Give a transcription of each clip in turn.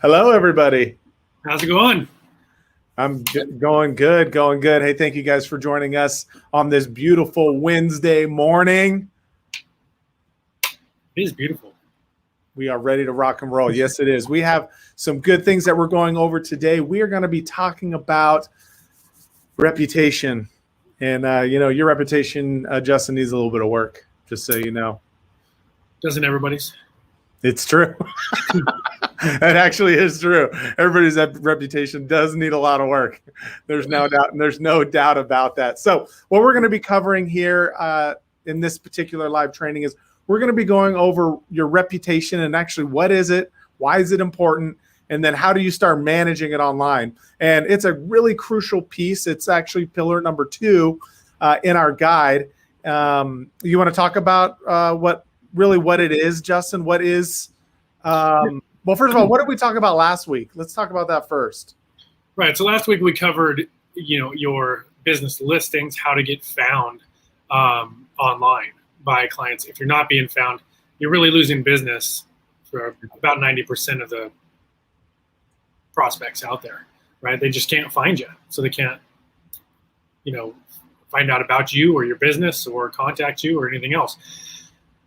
Hello, everybody. How's it going? I'm going good, going good. Hey, thank you guys for joining us on this beautiful Wednesday morning. It is beautiful. We are ready to rock and roll. Yes, it is. We have some good things that we're going over today. We are going to be talking about reputation. And, your reputation, Justin, needs a little bit of work, just so you know. Doesn't everybody's? It's true. It actually is true. Everybody's reputation does need a lot of work. There's no doubt, and there's no doubt about that. So what we're going to be covering here in this particular live training is we're going to be going over your reputation and actually what is it, why is it important, and then how do you start managing it online. And it's a really crucial piece. It's actually pillar number 2 in our guide. You want to talk about what it is, Justin? What is well, first of all, what did we talk about last week? Let's talk about that first. Right. So last week we covered, your business listings, how to get found online by clients. If you're not being found, you're really losing business for about 90% of the prospects out there, right? They just can't find you. So they can't, find out about you or your business or contact you or anything else.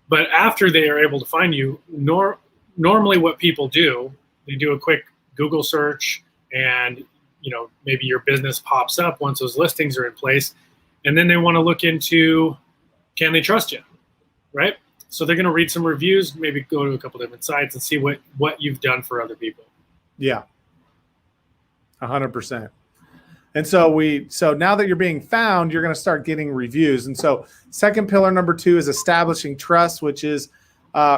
But after they are able to find you, normally what people do, they do a quick Google search and, maybe your business pops up once those listings are in place. And then they want to look into, can they trust you, right? So they're going to read some reviews, maybe go to a couple different sites and see what you've done for other people. Yeah, 100%. And so now that you're being found, you're going to start getting reviews. And so second pillar number 2 is establishing trust, which is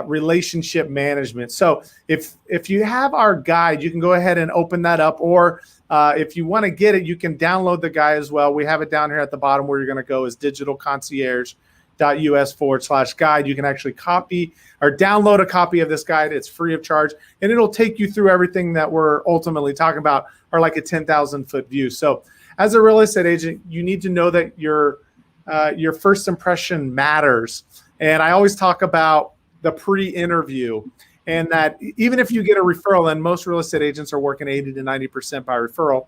relationship management. So if you have our guide, you can go ahead and open that up, or if you want to get it, you can download the guide as well. We have it down here at the bottom where you're going to go is digitalconcierge.us/guide. You can actually copy or download a copy of this guide. It's free of charge, and it'll take you through everything that we're ultimately talking about, or like a 10,000-foot view. So as a real estate agent, you need to know that your first impression matters. And I always talk about the pre-interview, and that even if you get a referral, and most real estate agents are working 80 to 90% by referral,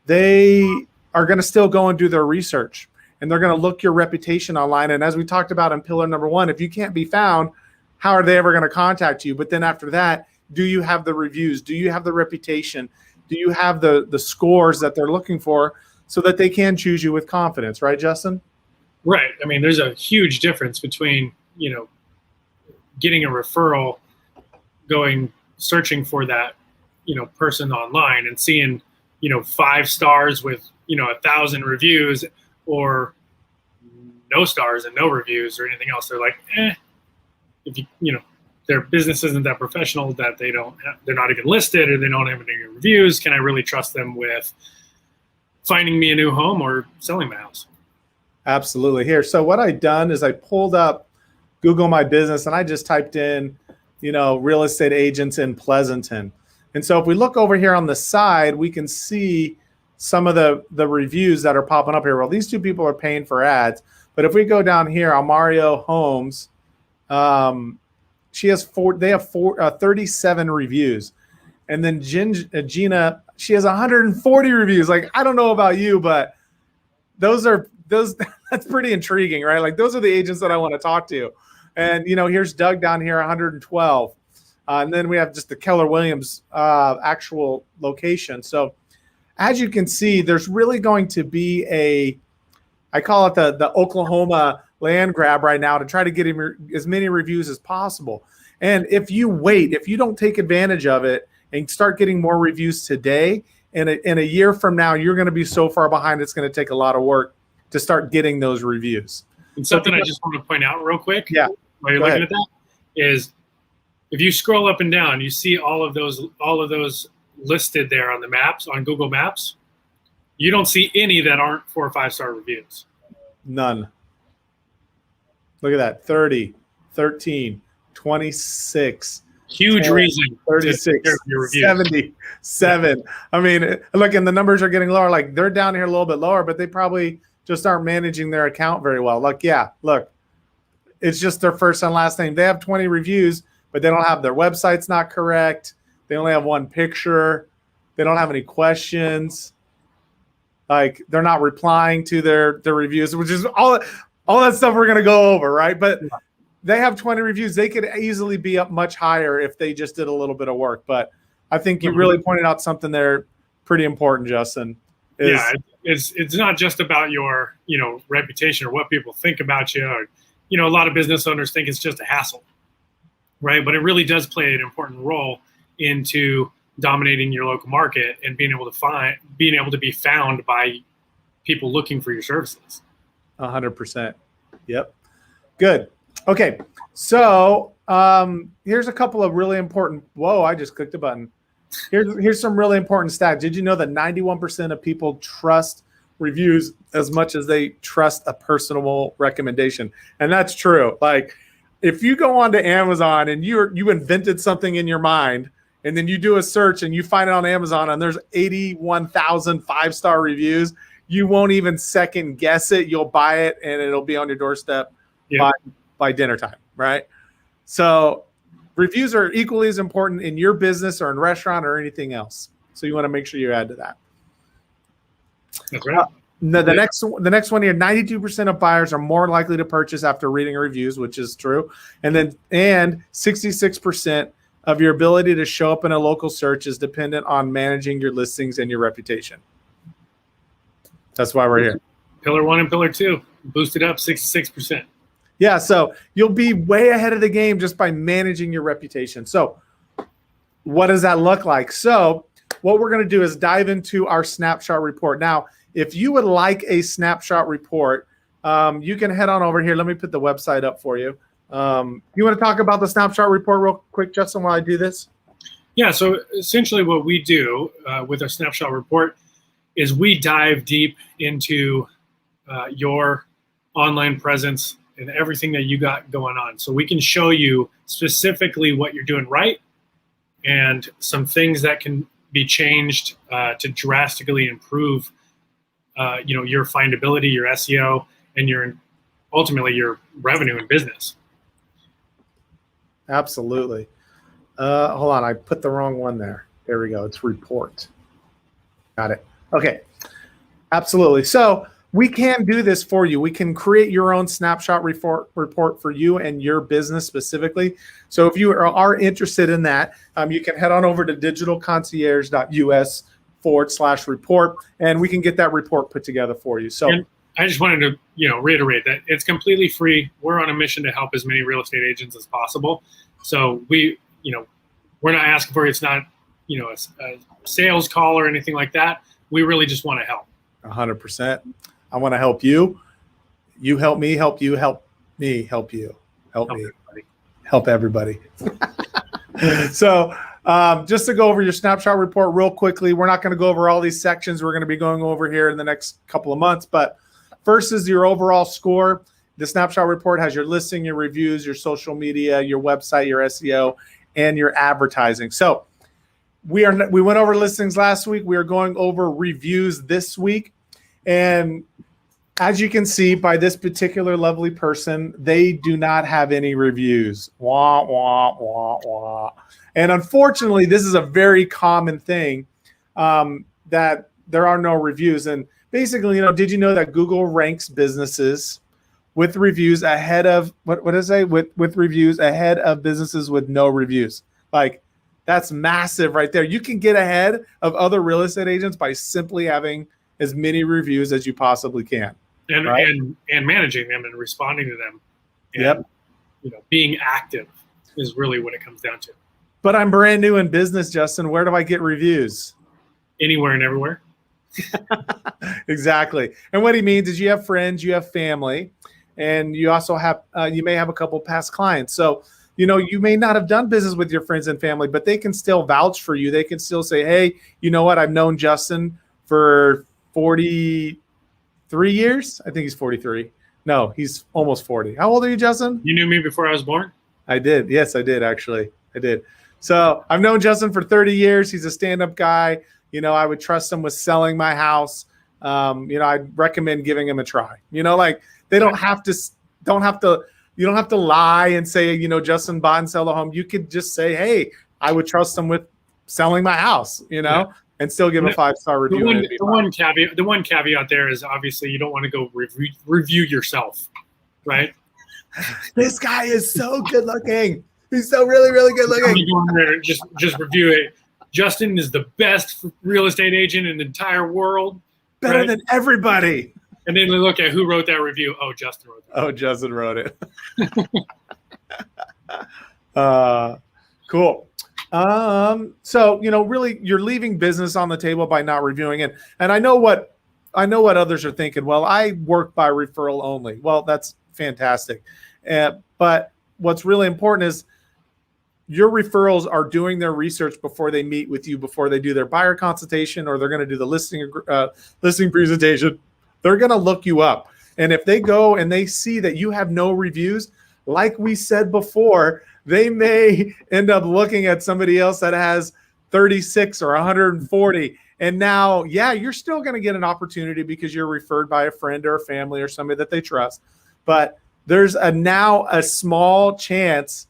they are going to still go and do their research, and they're going to look your reputation online. And as we talked about in pillar number 1, if you can't be found, how are they ever going to contact you? But then after that, do you have the reviews? Do you have the reputation? Do you have the scores that they're looking for so that they can choose you with confidence? Right, Justin? Right. I mean, there's a huge difference between, getting a referral, searching for that, person online and seeing, 5 stars with, 1,000 reviews, or no stars and no reviews or anything else. They're like, if their business isn't that professional, that they're not even listed, or they don't have any reviews. Can I really trust them with finding me a new home or selling my house? Absolutely. Here. So what I've done is I pulled up Google My Business, and I just typed in, real estate agents in Pleasanton. And so if we look over here on the side, we can see some of the reviews that are popping up here. Well, these 2 people are paying for ads. But if we go down here, Amario Homes, they have 37 reviews. And then Gina, she has 140 reviews. Like, I don't know about you, but those that's pretty intriguing, right? Like, those are the agents that I want to talk to. And, here's Doug down here, 112. And then we have just the Keller Williams actual location. So as you can see, there's really going to be I call it the Oklahoma land grab right now to try to get him as many reviews as possible. And if you don't take advantage of it and start getting more reviews today, in a year from now, you're going to be so far behind, it's going to take a lot of work to start getting those reviews. And something I just want to point out real quick, while you're looking at that, is if you scroll up and down, you see all of those listed there on the maps, on Google Maps. You don't see any that aren't 4 or 5-star reviews. None. Look at that. 30, 13, 26. Huge 10, reason. 36, 77. I mean, look, and the numbers are getting lower. Like, they're down here a little bit lower, but they probably just aren't managing their account very well. Like, look, it's just their first and last name. They have 20 reviews, but they don't have their website's not correct. They only have one picture. They don't have any questions. Like they're not replying to their reviews, which is all that stuff we're going to go over, right? But they have 20 reviews. They could easily be up much higher if they just did a little bit of work. But I think you really pointed out something there pretty important, Justin. It's not just about your, reputation or what people think about you. Or, a lot of business owners think it's just a hassle, right? But it really does play an important role into dominating your local market and being able to be found by people looking for your services. 100%. Yep. Good. Okay. So here's a couple of really important. Whoa! I just clicked a button. Here's some really important stats. Did you know that 91% of people trust reviews as much as they trust a personal recommendation? And that's true. Like if you go onto Amazon and you invented something in your mind, and then you do a search and you find it on Amazon and there's 81,000 5-star reviews, you won't even second guess it. You'll buy it and it'll be on your doorstep by dinner time, right? So reviews are equally as important in your business or in restaurant or anything else. So you want to make sure you add to that. That's right. The next one here, 92% of buyers are more likely to purchase after reading reviews, which is true. And 66% of your ability to show up in a local search is dependent on managing your listings and your reputation. That's why we're here. Pillar 1 and Pillar 2 boosted up 66%. Yeah, so you'll be way ahead of the game just by managing your reputation. So what does that look like? So what we're going to do is dive into our snapshot report. Now, if you would like a snapshot report, you can head on over here. Let me put the website up for you. You want to talk about the snapshot report real quick, Justin, while I do this? Yeah, so essentially what we do with our snapshot report is we dive deep into your online presence and everything that you got going on. So we can show you specifically what you're doing right and some things that can be changed to drastically improve your findability, your SEO, and ultimately your revenue and business. Absolutely. Hold on, I put the wrong one there. There we go. It's report. Got it. Okay. Absolutely. So we can do this for you. We can create your own snapshot report for you and your business specifically. So if you are interested in that, you can head on over to digitalconcierge.us/report, and we can get that report put together for you. So and I just wanted to reiterate that it's completely free. We're on a mission to help as many real estate agents as possible. So we're not asking for it. It's not a sales call or anything like that. We really just want to help. 100%. I want to help you. You help me, help you, help me, help you. Help me. Everybody. Help everybody. So just to go over your snapshot report real quickly, we're not going to go over all these sections. We're going to be going over here in the next couple of months. But first is your overall score. The snapshot report has your listing, your reviews, your social media, your website, your SEO, and your advertising. So we went over listings last week. We are going over reviews this week. And as you can see by this particular lovely person, they do not have any reviews. Wah, wah, wah, wah. And unfortunately, this is a very common thing that there are no reviews. And basically, did you know that Google ranks businesses with reviews ahead of what is it? With reviews ahead of businesses with no reviews? Like that's massive right there. You can get ahead of other real estate agents by simply having as many reviews as you possibly can. And right? and managing them and responding to them. And, yep. Being active is really what it comes down to. But I'm brand new in business, Justin. Where do I get reviews? Anywhere and everywhere. Exactly. And what he means is you have friends, you have family, and you also have you may have a couple past clients. So you may not have done business with your friends and family, but they can still vouch for you. They can still say, hey, you know what? I've known Justin for 43 years. I think he's 43. No, he's almost 40. How old are you, Justin? You knew me before I was born? I did. Yes, I did, actually. I did. So I've known Justin for 30 years. He's a stand-up guy. I would trust him with selling my house. I'd recommend giving him a try. They don't have to you don't have to lie and say, Justin bought and sell a home. You could just say, hey, I would trust him with selling my house, and still give a 5-star review. The one caveat there is obviously you don't want to go review yourself, right? This guy is so good looking. He's so really, really good looking. You go in there and just review it. Justin is the best real estate agent in the entire world. Better than everybody. And then they look at who wrote that review. Oh, Justin wrote that. Oh, Justin wrote it. Cool. So, really you're leaving business on the table by not reviewing it. And I know what others are thinking. Well, I work by referral only. Well, that's fantastic. But what's really important is your referrals are doing their research before they meet with you, before they do their buyer consultation, or they're going to do the listing presentation. They're going to look you up. And if they go and they see that you have no reviews, like we said before, they may end up looking at somebody else that has 36 or 140. And now, you're still going to get an opportunity because you're referred by a friend or a family or somebody that they trust. But there's now a small chance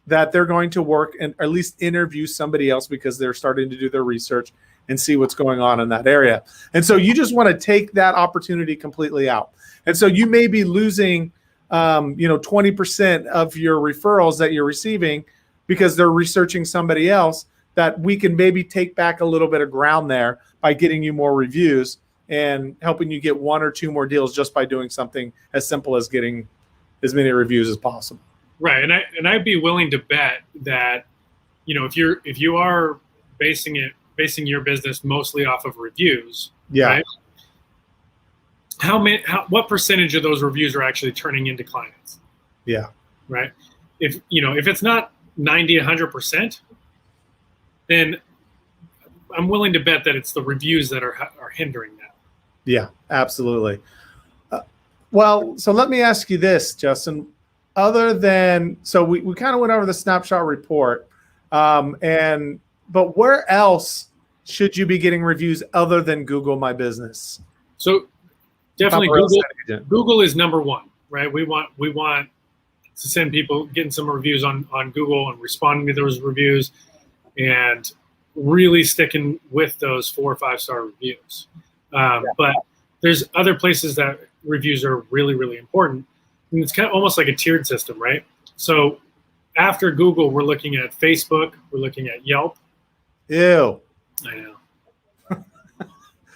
that they're going to work and at least interview somebody else because they're starting to do their research and see what's going on in that area. And so you just want to take that opportunity completely out. And so you may be losing 20% of your referrals that you're receiving because they're researching somebody else, that we can maybe take back a little bit of ground there by getting you more reviews and helping you get 1 or 2 more deals just by doing something as simple as getting as many reviews as possible. Right. And I'd be willing to bet that, if you are basing your business mostly off of reviews, right? What percentage of those reviews are actually turning into clients? Yeah. Right. If it's not 90, 100%, then I'm willing to bet that it's the reviews that are hindering that. Yeah, absolutely. Well, so let me ask you this, Justin. Other than, so we kind of went over the snapshot report, but where else should you be getting reviews other than Google My Business? So definitely Google is number one, right? We want to send people getting some reviews on Google and responding to those reviews and really sticking with those 4 or 5-star reviews. But there's other places that reviews are really, really important. And it's kind of almost like a tiered system, right? So after Google, we're looking at Facebook, we're looking at Yelp. Ew. I know.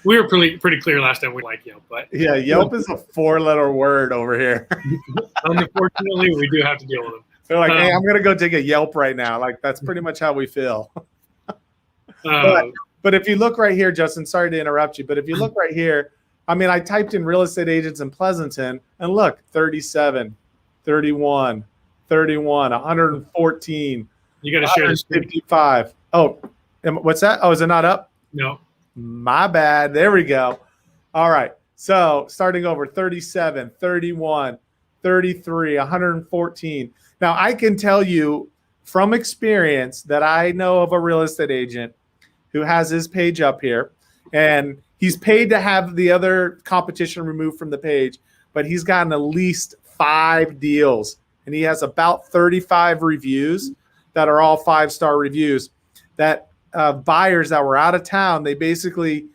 We were pretty clear last time we like Yelp, but Yelp is a 4-letter word over here. Unfortunately, we do have to deal with them. They're like, hey, I'm gonna go take a Yelp right now. Like, that's pretty much how we feel. But if you look right here, Justin, sorry to interrupt you, but if you look right here, I typed in real estate agents in Pleasanton, and look, 37, 31, 31, 114. You got to share this. 55. Oh, what's that? Oh, is it not up? No. My bad. There we go. All right. So starting over, 37, 31, 33, 114. Now, I can tell you from experience that I know of a real estate agent who has his page up here, and he's paid to have the other competition removed from the page, but he's gotten at least 5 deals, and he has about 35 reviews that are all 5-star reviews. That buyers that were out of town, they basically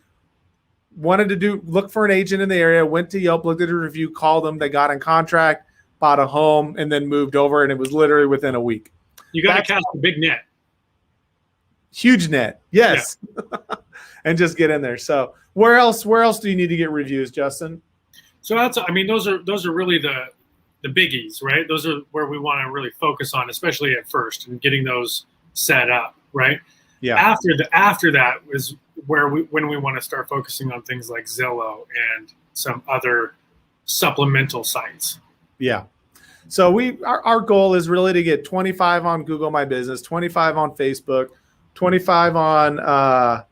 wanted to look for an agent in the area, went to Yelp, looked at a review, called them, they got in contract, bought a home, and then moved over, and it was literally within a week. You got to cast a big net. Huge net, yes. Yeah. And just get in there. So where else do you need to get reviews, Justin? So those are really the biggies, right? Those are where we want to really focus on, especially at first, and getting those set up, right? Yeah. After that is when we want to start focusing on things like Zillow and some other supplemental sites. Yeah. So our goal is really to get 25 on Google My Business, 25 on Facebook, 25 on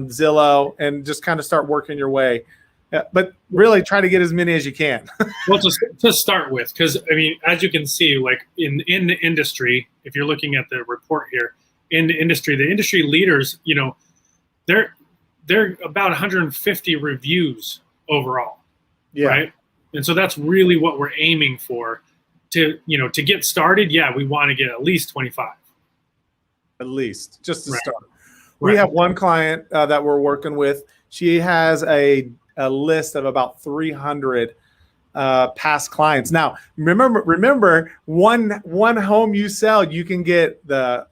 Zillow, and just kind of start working your way. But really try to get as many as you can. Well, to start with, because as you can see, like in the industry, if you're looking at the report here, in the industry leaders, they're about 150 reviews overall, right? And so that's really what we're aiming for. To get started, we want to get at least 25. At least, just to start. We have one client that we're working with. She has a list of about 300 past clients. Now, remember, one home you sell, you can get the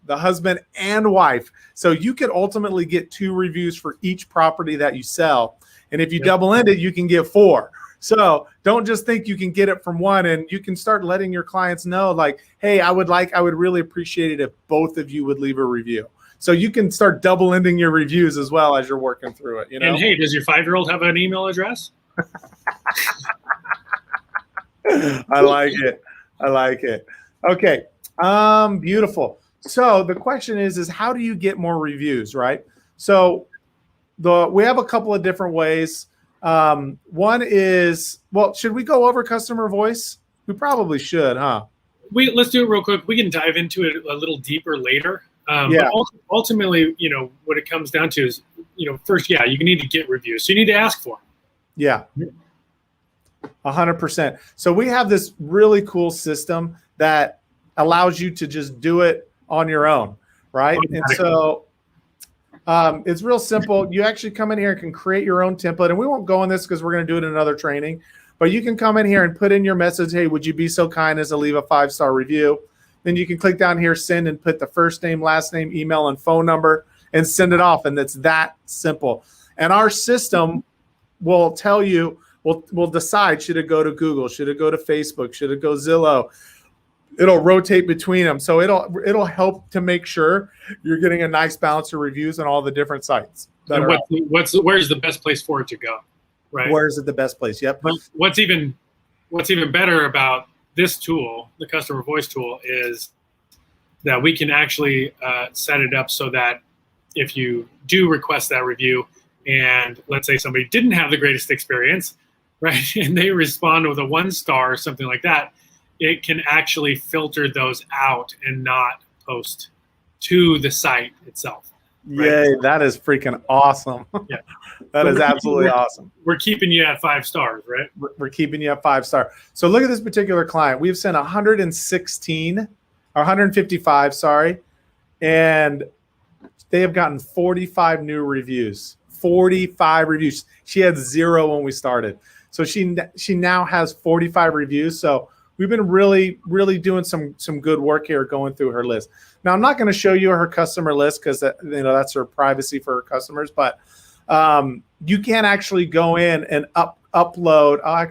husband and wife. So you could ultimately get 2 reviews for each property that you sell. And if you double end it, you can get 4. So don't just think you can get it from one, and you can start letting your clients know, like, hey, I would really appreciate it if both of you would leave a review. So you can start double ending your reviews as well as you're working through it. You know? And hey, does your 5-year-old have an email address? I like it. I like it. Okay. Beautiful. So the question is how do you get more reviews, right? So we have a couple of different ways. One is, well, should we go over customer voice? We probably should, huh? Let's do it real quick. We can dive into it a little deeper later. Yeah. But ultimately, what it comes down to is, first, you need to get reviews. So you need to ask for them. Yeah. 100%. So we have this really cool system that allows you to just do it on your own, right? And so it's real simple. You actually come in here and can create your own template. And we won't go on this because we're going to do it in another training. But you can come in here and put in your message, hey, would you be so kind as to leave a 5-star review? Then you can click down here, send, and put the first name, last name, email, and phone number, and send it off. And it's that simple. And our system will tell you, we'll decide, should it go to Google? Should it go to Facebook? Should it go Zillow? It'll rotate between them. So it'll help to make sure you're getting a nice balance of reviews on all the different sites. Where's the best place for it to go? Right. Where's it the best place? Yep. But what's even better about this tool, the customer voice tool, is that we can actually set it up so that if you do request that review, and let's say somebody didn't have the greatest experience, right, and they respond with a 1-star or something like that, it can actually filter those out and not post to the site itself. Right? Yay, that is freaking awesome. Yeah. That is absolutely awesome. We're keeping you at 5 stars, right? We're keeping you at 5-star. So look at this particular client. We've sent 116 or 155, sorry, and they have gotten 45 new reviews. 45 reviews. She had 0 when we started. So she now has 45 reviews. So we've been really, really doing some good work here going through her list. Now, I'm not going to show you her customer list because that's her privacy for her customers, but you can actually go in and upload. I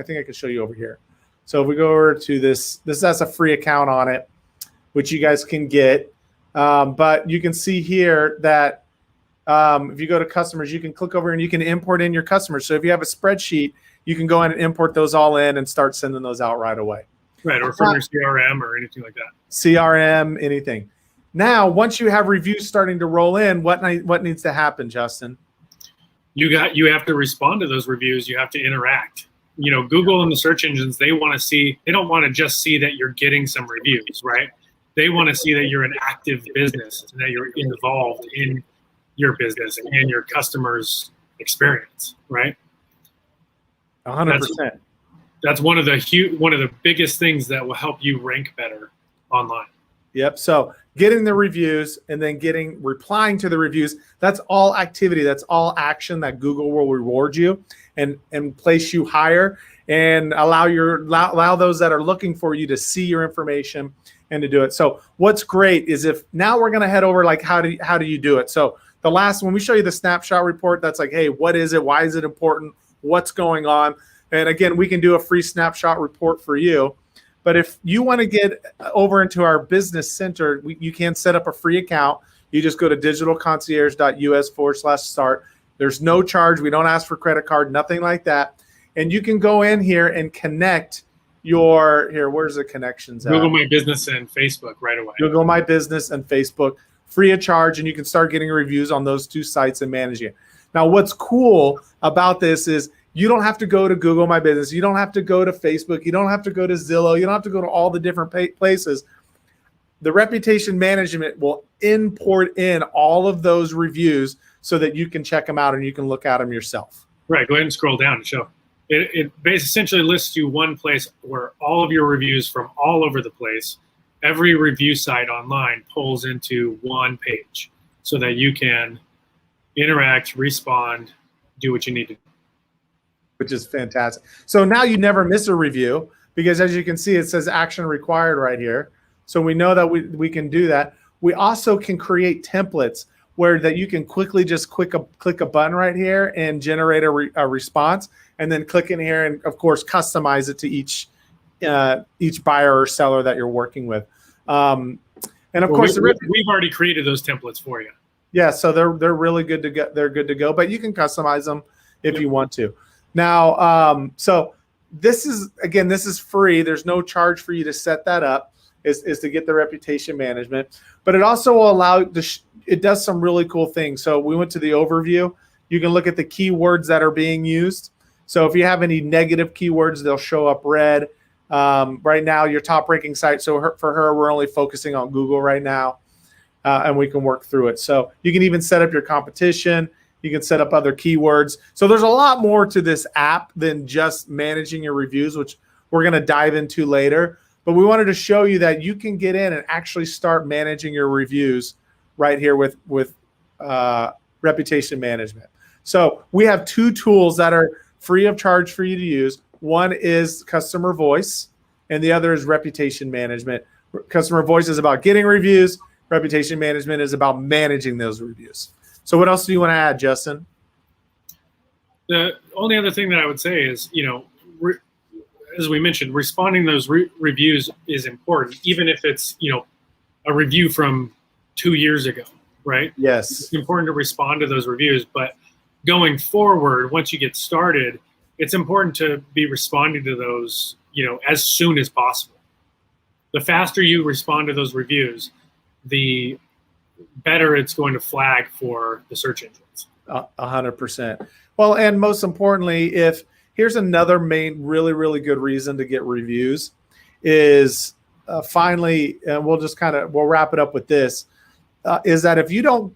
think I can show you over here. So if we go over to this has a free account on it, which you guys can get. But you can see here that if you go to customers, you can click over and you can import in your customers. So if you have a spreadsheet, you can go in and import those all in and start sending those out right away. Right, or from your CRM or anything like that. CRM, anything. Now, once you have reviews starting to roll in, what needs to happen, Justin? You have to respond to those reviews. You have to interact. Google and the search engines, they want to see. They don't want to just see that you're getting some reviews, right? They want to see that you're an active business and that you're involved in your business and your customers' experience, right? 100%. That's one of the biggest things that will help you rank better online. Yep. So getting the reviews and then replying to the reviews, that's all activity. That's all action that Google will reward you and place you higher and allow those that are looking for you to see your information and to do it. So what's great is if now we're going to head over, like, how do you do it? So the last one, we show you the snapshot report. That's like, hey, what is it? Why is it important? What's going on? And again, we can do a free snapshot report for you. But if you want to get over into our business center, you can set up a free account. You just go to digitalconcierge.us/start. There's no charge. We don't ask for credit card, nothing like that. And you can go in here and connect where's the connections at? Google My Business and Facebook right away. Google My Business and Facebook, free of charge, and you can start getting reviews on those 2 sites and managing it. Now, what's cool about this is you don't have to go to Google My Business. You don't have to go to Facebook. You don't have to go to Zillow. You don't have to go to all the different places. The reputation management will import in all of those reviews so that you can check them out and you can look at them yourself. Right. Go ahead and scroll down and show. It essentially lists you one place where all of your reviews from all over the place, every review site online pulls into one page. so that you can interact, respond, do what you need to do. Which is fantastic. So now you never miss a review, because as you can see, it says action required right here. So we know that we can do that. We also can create templates where that you can quickly just click a button right here and generate a response, and then click in here and of course customize it to each buyer or seller that you're working with. And of course, we've already created those templates for you. Yeah, so they're really good to go. They're good to go, but you can customize them if you want to. Now, so this is free. There's no charge for you to set that up. Is to get the reputation management, but it also will allow it does some really cool things. So we went to the overview. You can look at the keywords that are being used. So if you have any negative keywords, they'll show up red. Right now, your top ranking site. So for her, we're only focusing on Google right now, and we can work through it. So you can even set up your competition. You can set up other keywords. So there's a lot more to this app than just managing your reviews, which we're going to dive into later. But we wanted to show you that you can get in and actually start managing your reviews right here with reputation management. So we have two tools that are free of charge for you to use. One is customer voice, and the other is reputation management. Customer voice is about getting reviews. Reputation management is about managing those reviews. So what else do you want to add, Justin? The only other thing that I would say is, as we mentioned, responding to those reviews is important, even if it's, a review from 2 years ago, right? Yes. It's important to respond to those reviews, but going forward, once you get started, it's important to be responding to those, as soon as possible. The faster you respond to those reviews, the better it's going to flag for the search engines. 100%. Well, and most importantly, here's another main, really, really good reason to get reviews is finally, and we'll wrap it up with this, is that if you don't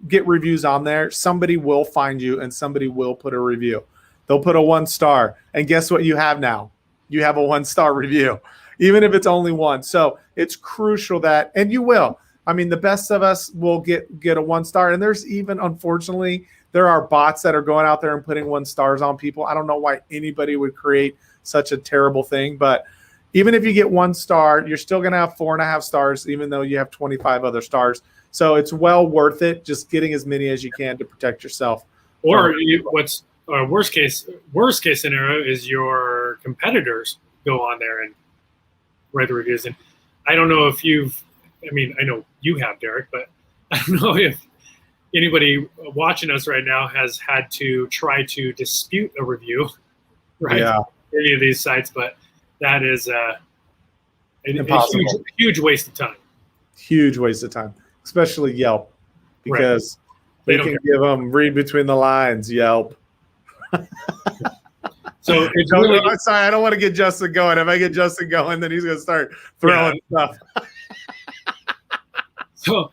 get reviews on there, somebody will find you and somebody will put a review. They'll put a 1-star, and guess what you have now? You have a 1-star review, even if it's only one. So it's crucial that, and you will. I mean, the best of us will get a 1-star, and there's even, unfortunately, there are bots that are going out there and putting 1-stars on people. I don't know why anybody would create such a terrible thing, but even if you get 1 star, you're still going to have 4.5 stars, even though you have 25 other stars. So it's well worth it, just getting as many as you can to protect yourself. Or what's worst case scenario is your competitors go on there and write the reviews. And I don't know if I know you have, Derek, but I don't know if anybody watching us right now has had to try to dispute a review, right? Yeah. Any of these sites, but that is a huge waste of time. Huge waste of time, especially Yelp, because they can give them read between the lines, Yelp. So it's I'm sorry, I don't want to get Justin going. If I get Justin going, then he's going to start throwing stuff. So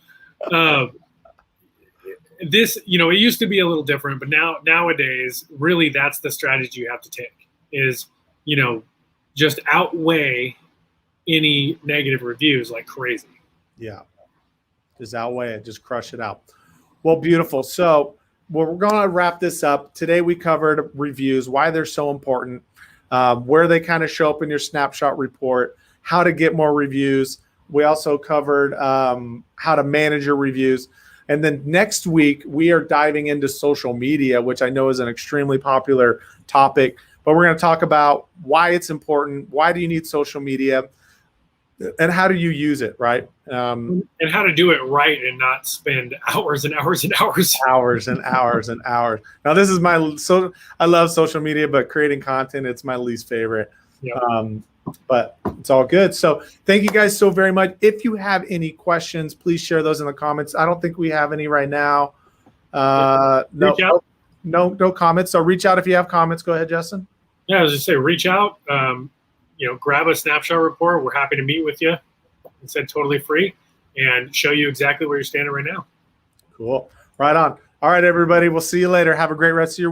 this, it used to be a little different, but nowadays, really, that's the strategy you have to take is, just outweigh any negative reviews like crazy. Yeah. Just outweigh it. Just crush it out. Well, beautiful. So we're going to wrap this up. Today we covered reviews, why they're so important, where they kind of show up in your snapshot report, how to get more reviews. We also covered how to manage your reviews. And then next week, we are diving into social media, which I know is an extremely popular topic. But we're going to talk about why it's important, why do you need social media, and how do you use it, right? And how to do it right and not spend hours and hours and hours. Hours and hours and hours. Now, this is I love social media, but creating content, it's my least favorite. Yep. But it's all good. So thank you guys so very much. If you have any questions, please share those in the comments. I don't think we have any right now. No comments. So reach out if you have comments. Go ahead, Justin. Yeah, I was just say reach out. Grab a snapshot report. We're happy to meet with you. It's totally free and show you exactly where you're standing right now. Cool. Right on. All right, everybody. We'll see you later. Have a great rest of your